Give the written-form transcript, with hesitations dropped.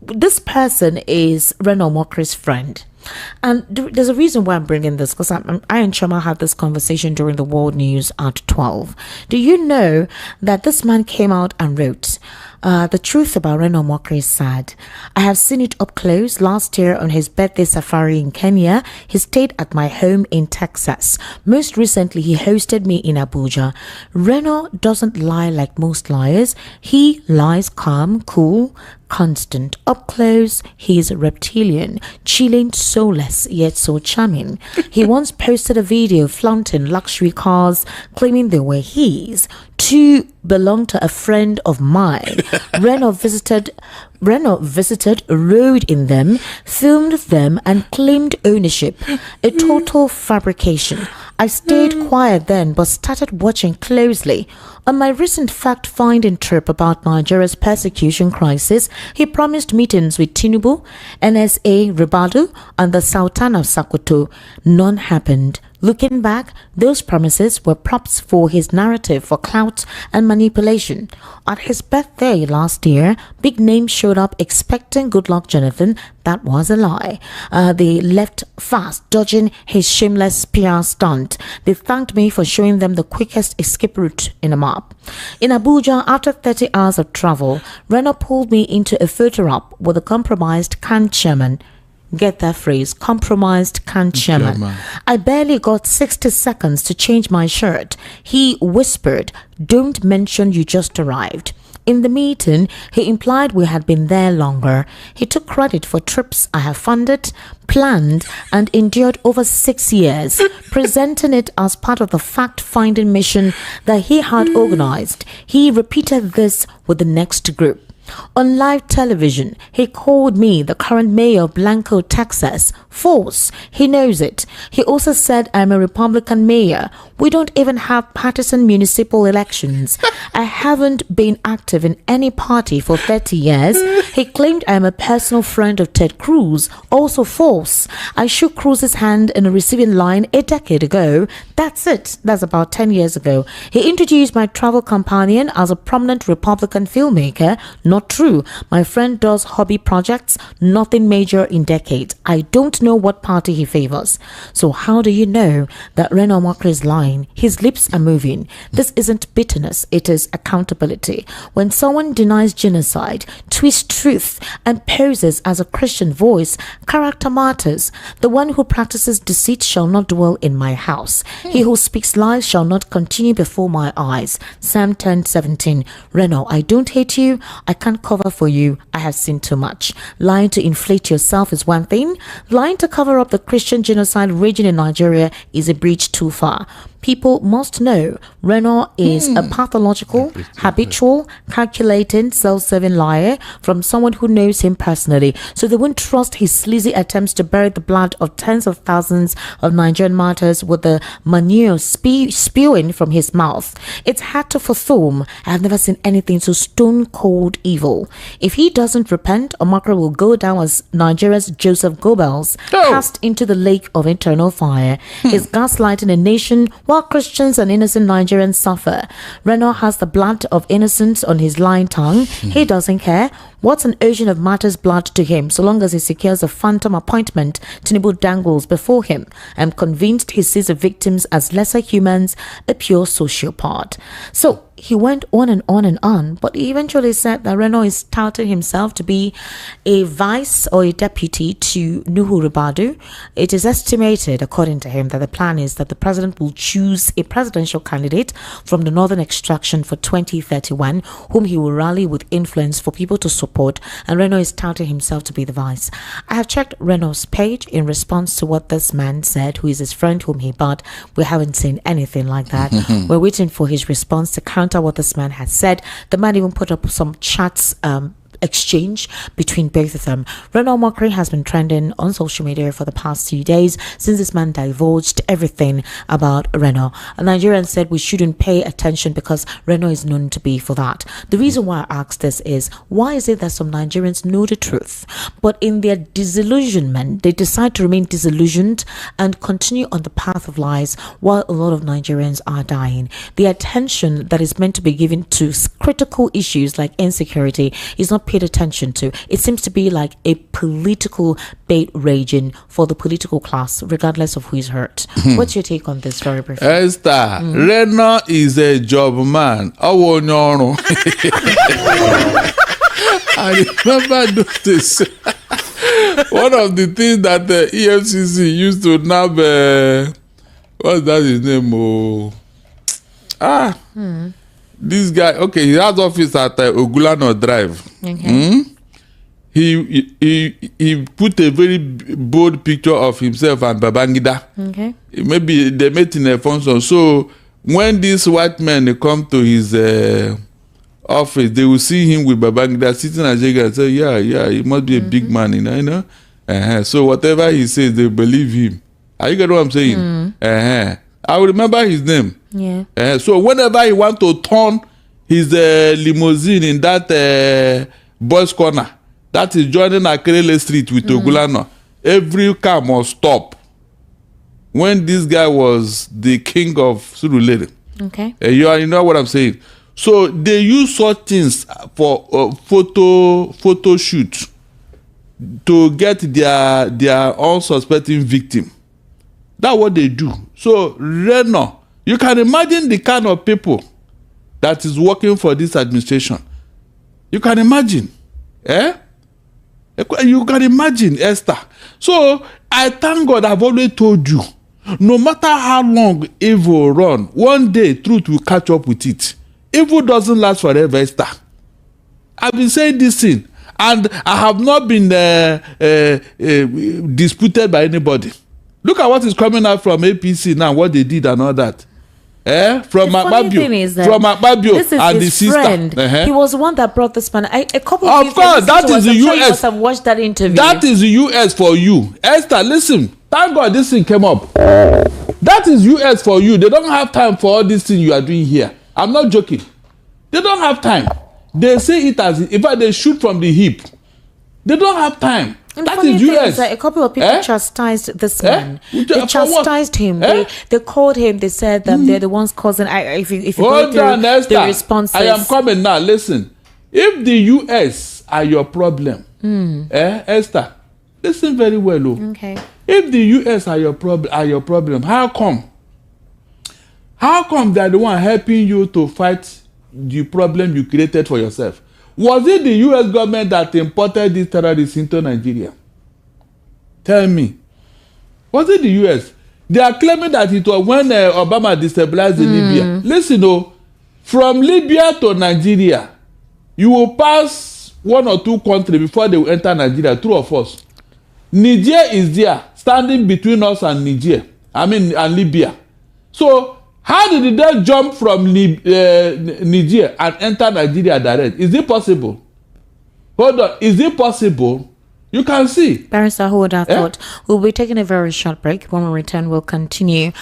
this person is Reno Omokri's friend. And there's a reason why I'm bringing this, because I and Chama had this conversation during the world news at 12. Do you know that this man came out and wrote, the truth about Reno Omokri is sad. I have seen it up close. Last year on his birthday safari in Kenya, he stayed at my home in Texas. Most recently, he hosted me in Abuja. Reno doesn't lie like most liars. He lies calm, cool, constant. Up close, he's reptilian, chilling, soulless, yet so charming. He once posted a video flaunting luxury cars, claiming they were his. Two belonged to a friend of mine. Reno visited, rode in them, filmed them, and claimed ownership. A total fabrication. I stayed quiet then, but started watching closely. On my recent fact-finding trip about Nigeria's persecution crisis, he promised meetings with Tinubu, NSA, Ribadu, and the Sultan of Sokoto. None happened. Looking back, those promises were props for his narrative for clout and manipulation. At his birthday last year, big names showed up expecting good luck Jonathan. That was a lie. They left fast, dodging his shameless PR stunt. They thanked me for showing them the quickest escape route in a map. In Abuja, after 30 hours of travel, Reno pulled me into a photo op with a compromised CAN chairman. Get that phrase, compromised CAN chairman. I barely got 60 seconds to change my shirt. He whispered, "Don't mention you just arrived." In the meeting, he implied we had been there longer. He took credit for trips I have funded, planned, and endured over 6 years, presenting it as part of the fact-finding mission that he had organized. He repeated this with the next group. On live television, he called me the current mayor of Blanco, Texas. False. He knows it. He also said I'm a Republican mayor. We don't even have partisan municipal elections. I haven't been active in any party for 30 years. He claimed I'm a personal friend of Ted Cruz. Also false. I shook Cruz's hand in a receiving line a decade ago. That's it. That's about 10 years ago. He introduced my travel companion as a prominent Republican filmmaker. Not true. My friend does hobby projects, nothing major in decades. I don't know what party he favors. So how do you know that Reno Omokri is lying? His lips are moving. This isn't bitterness, it is accountability. When someone denies genocide, twists truth, and poses as a Christian voice, character matters. The one who practices deceit shall not dwell in my house. He who speaks lies shall not continue before my eyes. Psalm 10:17. Reno, I don't hate you. I can't cover for you. I have seen too much. Lying to inflate yourself is one thing. Lying to cover up the Christian genocide raging in Nigeria is a bridge too far. People must know Reno is a pathological, habitual, calculating, self-serving liar from someone who knows him personally. So they won't trust his sleazy attempts to bury the blood of tens of thousands of Nigerian martyrs with the manure spewing from his mouth. It's hard to fathom. I have never seen anything so stone cold evil. If he doesn't repent, Omokri will go down as Nigeria's Joseph Goebbels, cast into the lake of eternal fire. He's gaslighting a nation while Christians and innocent Nigerians suffer. Reno has the blood of innocence on his lying tongue. He doesn't care. What's an ocean of martyrs' blood to him, so long as he secures a phantom appointment Tinubu dangles before him? I'm convinced he sees the victims as lesser humans, a pure sociopath. So he went on and on and on, but he eventually said that Reno is touting himself to be a vice or a deputy to Nuhu Ribadu. It is estimated, according to him, that the plan is that the president will choose a presidential candidate from the northern extraction for 2031, whom he will rally with influence for people to support, and Reno is touting himself to be the vice. I have checked Reno's page in response to what this man said, who is his friend whom he bought. We haven't seen anything like that. We're waiting for his response to counter what this man has said. The man even put up some chats exchange between both of them. Reno Omokri has been trending on social media for the past few days since this man divulged everything about Reno. A Nigerian said we shouldn't pay attention because Reno is known to be for that. The reason why I asked this is, why is it that some Nigerians know the truth, but in their disillusionment, they decide to remain disillusioned and continue on the path of lies while a lot of Nigerians are dying? The attention that is meant to be given to critical issues like insecurity is not paid paid attention to. It seems to be like a political bait raging for the political class, regardless of who is hurt. What's your take on this, very briefly? Esther, Reno is a job man. I remember those days. One of the things that the EFCC used to nab, what's that his name? This guy, okay, he has office at Ogulano Drive. Okay. He put a very bold picture of himself and Babangida. Okay. Maybe they met in a function. So when these white men come to his office, they will see him with Babangida sitting at Jega and say, yeah, he must be a big man, you know. So whatever he says, they believe him. Are you get what I'm saying? I will remember his name. Yeah. So whenever he want to turn his limousine in that boys' corner, that is joining Akerele Street with Ogulano, every car must stop. When this guy was the king of Surulere. Okay. You know what I'm saying? So they use such things for photo shoot to get their unsuspecting victim. That's what they do. So Reno, you can imagine the kind of people that is working for this administration. You can imagine. You can imagine, Esther. So I thank God I've always told you, no matter how long evil run, one day truth will catch up with it. Evil doesn't last forever, Esther. I've been saying this thing, and I have not been disputed by anybody. Look at what is coming out from APC now, what they did and all that. From Akpabio and the sister. Friend. He was the one that brought this man. A couple of course, that is the US. You must have watched that interview. That is the US for you. Esther, listen. Thank God this thing came up. That is US for you. They don't have time for all this thing you are doing here. I'm not joking. They don't have time. They say it as, in fact, they shoot from the hip. They don't have time. And that is US. A couple of people chastised this man. They chastised him. They called him. They said that they're the ones causing. If you go through the responses. I am coming now. Listen. If the US are your problem, Esther, listen very well. Okay. If the US are your problem, how come? How come they're the one helping you to fight the problem you created for yourself? Was it the US government that imported these terrorists into Nigeria? Tell me. Was it the US? They are claiming that it was when Obama destabilized Libya. Listen, from Libya to Nigeria, you will pass one or two countries before they will enter Nigeria, true or false? Niger is there, standing between us and and Libya. So, how did they jump from Niger and enter Nigeria direct? Is it possible? Hold on. Is it possible? You can see. Barrister, hold our thought. We'll be taking a very short break. When we return, we'll continue.